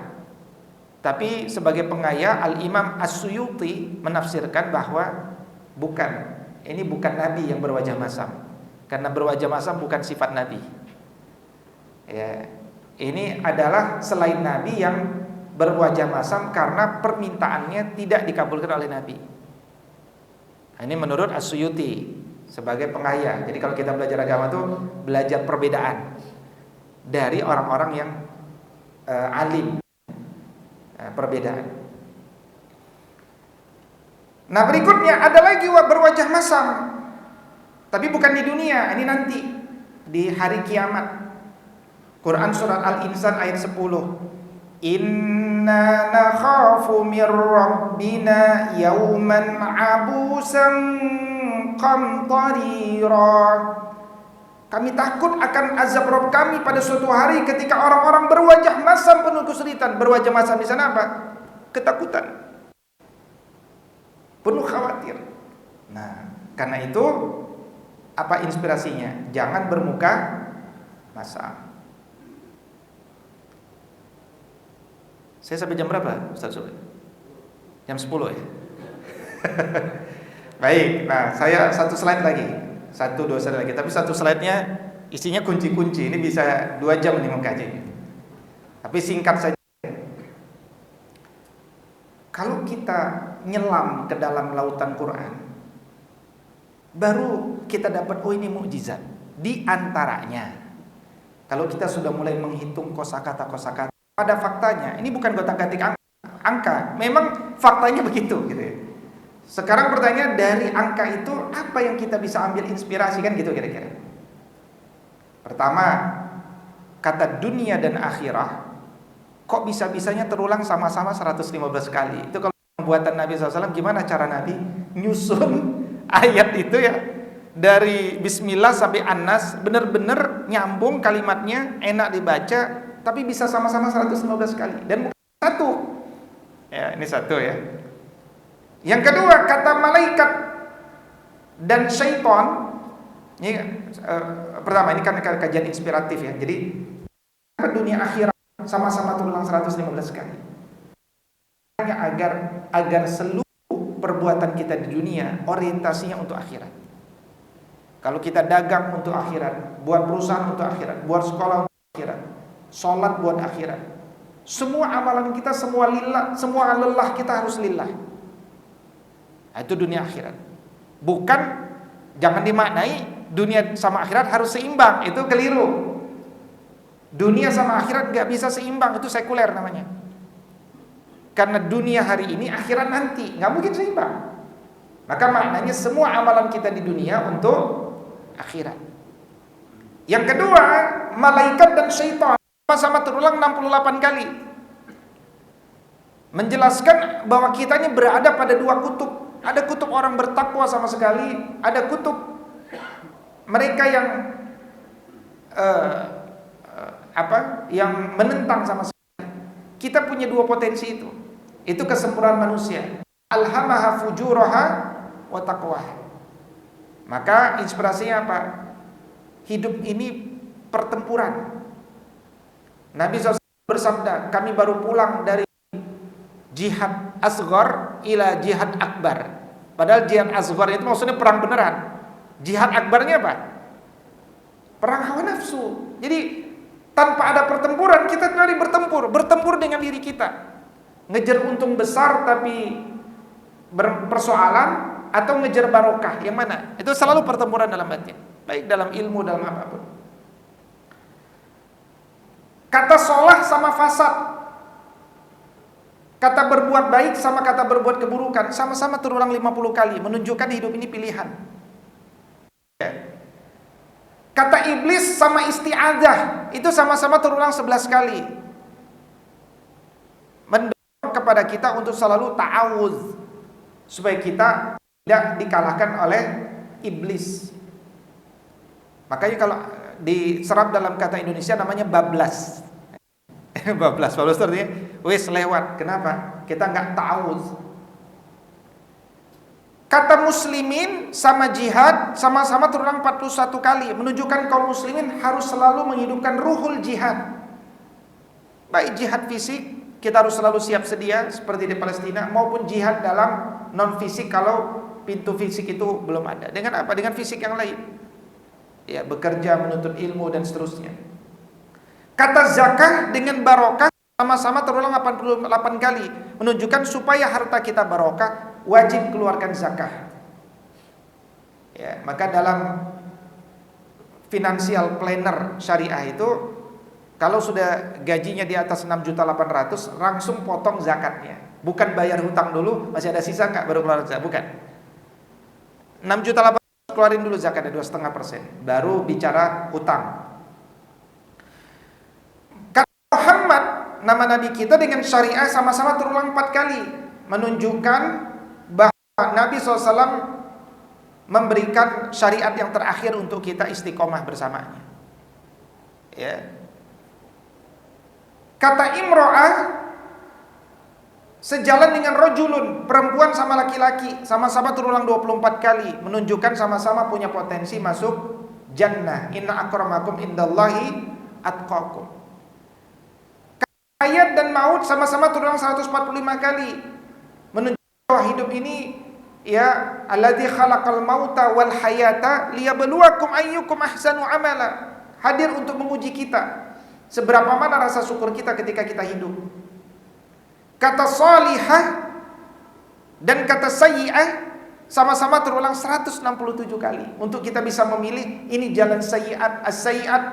Tapi sebagai pengaya, Al-Imam As-Suyuti menafsirkan bahwa ini bukan Nabi yang berwajah masam, karena berwajah masam bukan sifat Nabi. Ya, ini adalah selain Nabi yang berwajah masam karena permintaannya tidak dikabulkan oleh Nabi. Nah, ini menurut As-Suyuti sebagai pengaya. Jadi kalau kita belajar agama tuh belajar perbedaan dari orang-orang yang alim, perbedaan. Nah, berikutnya ada lagi berwajah masam, tapi bukan di dunia, ini nanti di hari kiamat. Quran surat Al-Insan ayat 10. Inna nakhafu mir rabbina yawman abusan qamtarira. Kami takut akan azab Rabb kami pada suatu hari ketika orang-orang berwajah masam penuh kesulitan. Berwajah masam di sana apa? Ketakutan, penuh khawatir. Nah, karena itu apa inspirasinya? Jangan bermuka masam. Saya sampai jam berapa, Ustaz Sobe? Jam 10 ya? Baik, nah saya satu slide lagi, 1-2 slide lagi. Tapi satu slide-nya isinya kunci-kunci. Ini bisa 2 jam nih mengkajinya. Tapi singkat saja. Kalau kita nyelam ke dalam lautan Quran, baru kita dapat, oh ini mukjizat. Di antaranya, kalau kita sudah mulai menghitung kosakata-kosakata, pada faktanya, ini bukan gotak-gatik angka, memang faktanya begitu gitu ya. Sekarang pertanyaan, dari angka itu apa yang kita bisa ambil inspirasi, kan gitu kira-kira. Pertama, kata dunia dan akhirah kok bisa-bisanya terulang sama-sama 115 kali. Itu kalau pembuatan Nabi SAW, gimana cara Nabi nyusun ayat itu ya, dari Bismillah sampai An-Nas, benar-benar nyambung kalimatnya, enak dibaca, tapi bisa sama-sama 115 kali. Dan bukan satu. Ya, ini satu ya. Yang kedua, kata malaikat dan syaitan. Ini pertama, ini kan kajian inspiratif ya. Jadi dunia akhirat sama-sama terulang 115 kali. Hanya agar seluruh perbuatan kita di dunia orientasinya untuk akhirat. Kalau kita dagang untuk akhirat, buat perusahaan untuk akhirat, buat sekolah untuk akhirat, sholat buat akhirat, semua amalan kita, semua lillah, semua lelah kita harus lillah. Nah, itu dunia akhirat. Bukan, jangan dimaknai dunia sama akhirat harus seimbang, itu keliru. Dunia sama akhirat gak bisa seimbang, itu sekuler namanya. Karena dunia hari ini, akhirat nanti, gak mungkin seimbang. Maka maknanya semua amalan kita di dunia untuk akhirat. Yang kedua, malaikat dan syaitan sama-sama terulang 68 kali, menjelaskan bahwa kita ini berada pada dua kutub. Ada kutub orang bertakwa sama sekali, ada kutub mereka yang yang menentang sama sekali. Kita punya dua potensi itu. Itu kesempurnaan manusia. Alhamaha fujuraha wa taqwaha. Maka inspirasinya apa? Hidup ini pertempuran. Nabi SAW bersabda, kami baru pulang dari jihad asghar ila jihad akbar. Padahal jihad asghar itu maksudnya perang beneran. Jihad akbarnya apa? Perang hawa nafsu. Jadi tanpa ada pertempuran, kita lari bertempur dengan diri kita. Ngejar untung besar tapi berpersoalan, atau ngejar barokah, yang mana? Itu selalu pertempuran dalam batin, baik dalam ilmu, dalam apapun. Kata sholah sama fasad, kata berbuat baik sama kata berbuat keburukan, sama-sama terulang 50 kali, menunjukkan hidup ini pilihan. Kata iblis sama isti'adzah, itu sama-sama terulang 11 kali, mendorong kepada kita untuk selalu ta'awudz, supaya kita tidak dikalahkan oleh iblis. Makanya kalau diserap dalam kata Indonesia namanya bablas. bablas artinya wis lewat. Kenapa? Kita nggak ta'awudz. Kata muslimin sama jihad sama-sama terulang 41 kali, menunjukkan kaum muslimin harus selalu menghidupkan ruhul jihad. Baik jihad fisik, kita harus selalu siap sedia seperti di Palestina, maupun jihad dalam non fisik kalau pintu fisik itu belum ada. Dengan apa? Dengan fisik yang lain. Ya, bekerja, menuntut ilmu dan seterusnya. Kata zakah dengan barokah sama-sama terulang 88 kali, menunjukkan supaya harta kita barokah wajib keluarkan zakah. Ya, maka dalam financial planner syariah itu, kalau sudah gajinya di atas 6.800.000 langsung potong zakatnya. Bukan bayar hutang dulu, masih ada sisa nggak baru keluar zakat, bukan. 6.800.000 keluarin dulu zakatnya 2,5%, baru bicara hutang. Kata Muhammad, nama nabi kita, dengan syariah sama-sama terulang 4 kali, menunjukkan bahwa Nabi SAW memberikan syariat yang terakhir untuk kita istiqomah bersamanya. Ya. Kata imro'ah sejalan dengan rojulun, perempuan sama laki-laki, sama-sama terulang 24 kali, menunjukkan sama-sama punya potensi masuk jannah. Inna akramakum indallahi atqakum. Hayat dan maut sama-sama terulang 145 kali, menunjukkan bahwa hidup ini, ya, alladzi khalaqal mauta wal hayata liyabluwakum ayyukum ahsanu amala, hadir untuk menguji kita seberapa mana rasa syukur kita ketika kita hidup. Kata salihah dan kata sayyi'ah sama-sama terulang 167 kali, untuk kita bisa memilih ini jalan sayyi'at, as-sayyi'at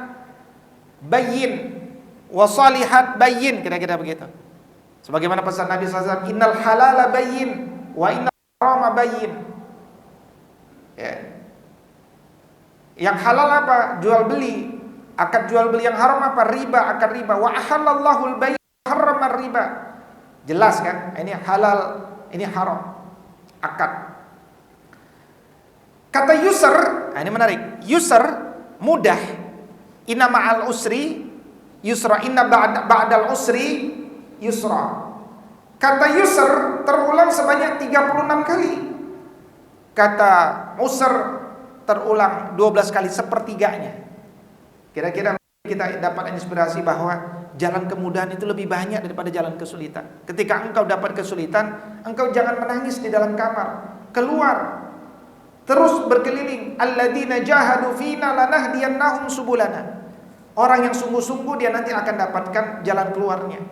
bayyin wa salihat bayyin, kira-kira begitu. Sebagaimana pesan Nabi SAW, innal halala bayyin wa innal harama bayyin. Ya. Yang halal apa? Jual beli. Akad jual beli. Yang haram apa? Riba, akad riba. Wa ahallallahu al-bayy' wa harrama riba. Jelas kan? Ini halal, ini haram. Akad. Kata yusr, ini menarik. Yusr, mudah. Inna ma'al usri yusra, inna ba'dal usri yusra. Kata yusr terulang sebanyak 36 kali. Kata usr terulang 12 kali, sepertiganya. Kira-kira kita dapat inspirasi bahwa jalan kemudahan itu lebih banyak daripada jalan kesulitan. Ketika engkau dapat kesulitan, engkau jangan menangis di dalam kamar. Keluar, terus berkeliling. Alladzina jahadu fina lanahdiyannahum subulana. Orang yang sungguh-sungguh, dia nanti akan dapatkan jalan keluarnya.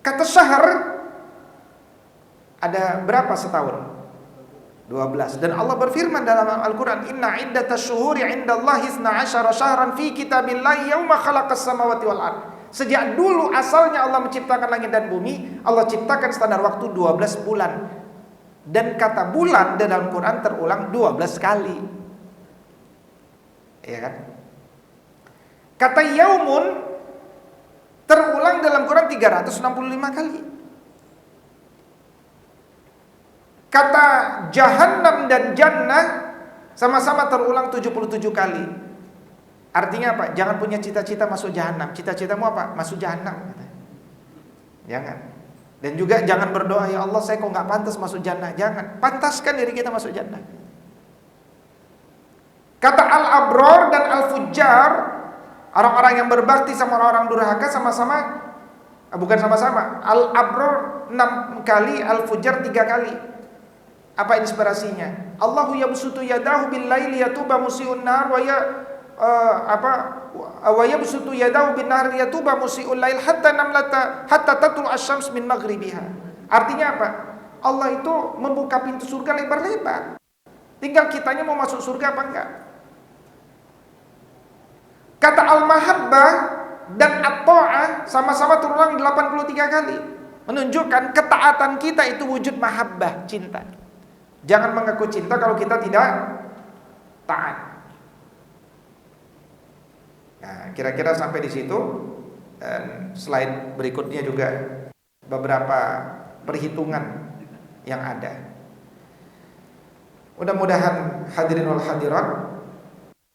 Kata syahr, ada berapa setahun? 12. Dan Allah berfirman dalam Al-Quran, Inna iddatas syuhuri indallahi 12 syahran fi kitabillahi yauma khalaqas samawati wal ard. Sejak dulu asalnya Allah menciptakan langit dan bumi, Allah ciptakan standar waktu 12 bulan. Dan kata bulan dalam Quran terulang 12 kali. Ya kan? Kata yaumun terulang dalam Quran 365 kali. Kata jahannam dan jannah sama-sama terulang 77 kali. Artinya apa? Jangan punya cita-cita masuk jahannam. Cita-citamu apa? Masuk jahannam. Jangan. Dan juga jangan berdoa, ya Allah saya kok nggak pantas masuk jannah. Jangan. Pantaskan diri kita masuk jannah. Kata al-abror dan al-fujjar, orang-orang yang berbakti sama orang-orang durhaka sama-sama, bukan sama-sama. Al-abror 6 kali, al-fujjar 3 kali. Apa inspirasinya? Allahu yabsutu yadahu bil laili yatuba musii'un nar wa yabsutu yadahu bin nahar yatuba musii'ul lail hatta tatlu asy-syams min maghribiha. Artinya apa? Allah itu membuka pintu surga lebar-lebar. Tinggal kitanya mau masuk surga apa enggak. Kata al-mahabbah dan at-ta'ah sama-sama terulang 83 kali. Menunjukkan ketaatan kita itu wujud mahabbah, cinta. Jangan mengaku cinta kalau kita tidak taat. Nah, kira-kira sampai di situ. Dan slide berikutnya juga beberapa perhitungan yang ada. Mudah-mudahan hadirin wal hadirat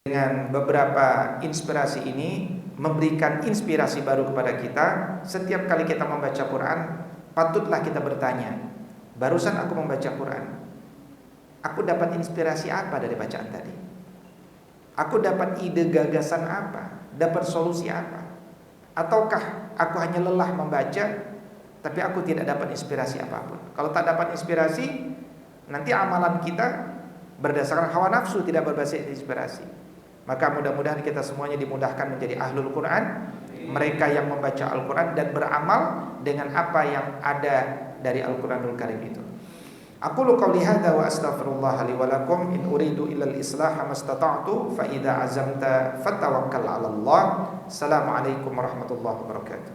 dengan beberapa inspirasi ini memberikan inspirasi baru kepada kita. Setiap kali kita membaca Quran, patutlah kita bertanya, barusan aku membaca Quran, aku dapat inspirasi apa dari bacaan tadi? Aku dapat ide gagasan apa? Dapat solusi apa? Ataukah aku hanya lelah membaca, tapi aku tidak dapat inspirasi apapun? Kalau tak dapat inspirasi, nanti amalan kita berdasarkan hawa nafsu, tidak berbasis inspirasi. Maka mudah-mudahan kita semuanya dimudahkan menjadi ahlul Quran, mereka yang membaca Al-Quran dan beramal dengan apa yang ada dari Al-Quranul Karim itu. Aqulu qawli hadza wa astaghfirullah li wa lakum in uridu illa al-islaha mastata'tu fa idza azamta fatawakkal 'ala Allah. Assalamualaikum warahmatullahi wabarakatuh.